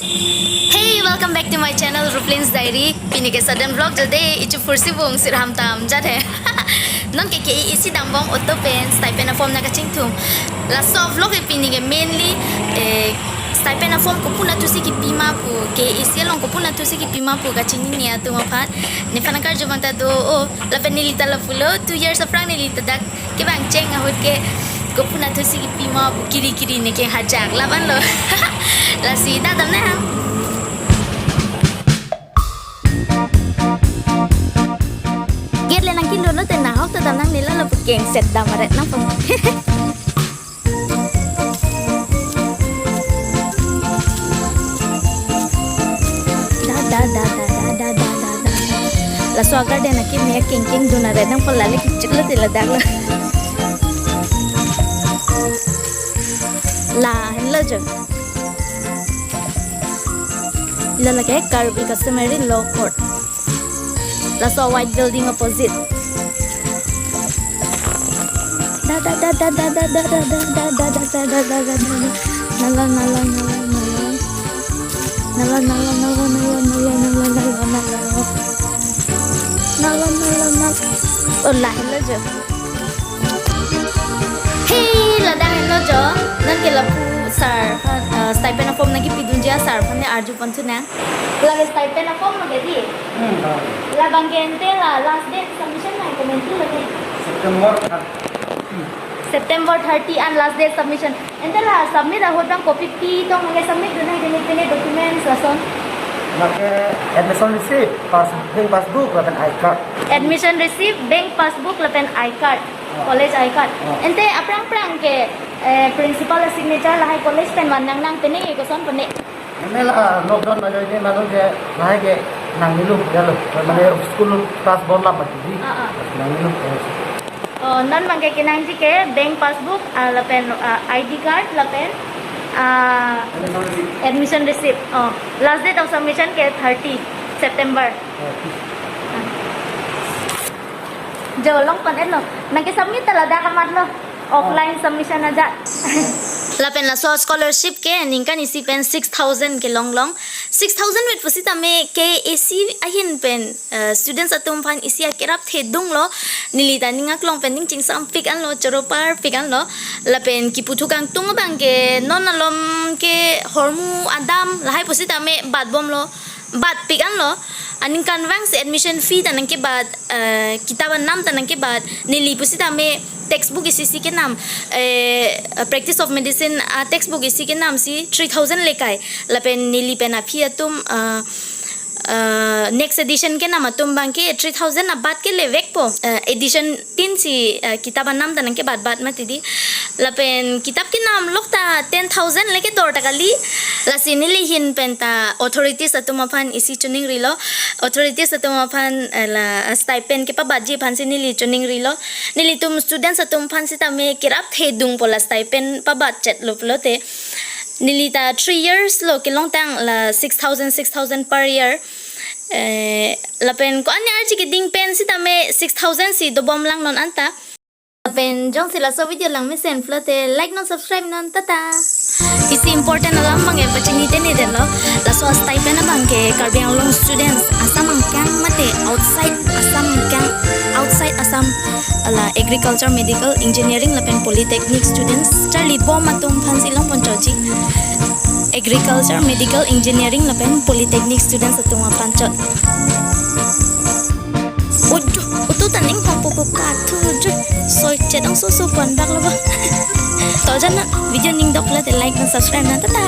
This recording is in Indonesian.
Hey, welcome back to my channel Ruplin's Diary. Pini ke sudden vlog today itu fursi bung sirham tam jade. Non ke isi dambong auto pen stipend Aform na kaching tum. La so vlog e pini ke mainly stipend Aform ko puna tu si ki pima pu ke isi long ko puna tu si ki pima pu kaching ni atu mapat. Ni panakar jomang ta do la pen nilita la fulo 2 years afrang nilita dak ke bang cheng ahut ke ko puna tu si ki pima pu kiri ne ke hajak laban lo. La si da dam na. Get lên kilo nó tên nào tôi tao năng nila là một kiện sệt đầm mà đẹp lắm không? Da. Là so cái đây là cái mía kinh đồ nào đẹp lắm không? Là lấy cái chữ thì là đẹp là hình lơ chứ? Là cái Karbi customary law court. La so white building opposite. Da. Lại lên chưa? Hey, là đang lên chưa? Nên cái là sar stipend Aform nagi pidunja sar phane arju pantu na la stipend Aform nagi di la bangente la last date submission na comment tu lagi September 30 and last date submission and then la submit hodang copy p tong nagi submit dunai dene documents la son admission receipt bank passbook lapan I-card admission receipt bank passbook lapan I-card college I-card ente aprang ke principal signature lahai college pen nang pene ko son pene nela lockdown na joy na lo ke lahai ke nang nilu jalo mane school class bon la pati nang nilu non mangke kinang ji ke bank passbook lapen ID card lapen admission receipt last date of submission ke 30 September jo long pan lo nang ke submit la da kamat lo offline submission aja lapen la so scholarship ke ningkan isi pen 6000 ke long 6000 wit pusita me ke isi ahin pen students atum fan isi akerap thedung lo nilita ningak long pen ning chingsam pik an lo choropar pik an lo lapen kiputu kang tung bang ke non alom ke hormu adam lahai pusita me bad bom lo bad pik an lo aning kan wang se admission fee tanang ke bad kitaban nam tanang ke bad nili pusita me textbook isi के नाम practice of medicine textbook isi के नाम सी 3000 लेkai lapen nili pen aphi atum next edition के नाम तुम bang के 3000 abat के le vek po edition 3 si kitaban nam tanang ke bad mati di lapen kitab के नाम lokta 10000 leke tor takali la sinili hin penta authorities atum aphan isi tuning rilo authorities atum aphan la stipend ke pa baji phan sinili tuning rilo nili tum students atum phan sita me kirap thedung pola stipend pa bat chat loplote nilita 3 years lo ke long tang la 6000 per year lapen ko ani archi ke ding pen sita me 6000 si do bom lang non anta lapen jong sila so video lang me sen flote like non subscribe non tata isi important alam bang pachini te ne delo la so stipend bang ke KarbiAnglong students Assam kang mate outside Assam la agriculture medical engineering lapen Polytechnic students charli bom atum phansi long ponchoji agriculture medical engineering lapen Polytechnic students atum panchot utu taning pampu ka thu soi chetang so kon bak lo ba to jana video ning dok la like dan subscribe na tata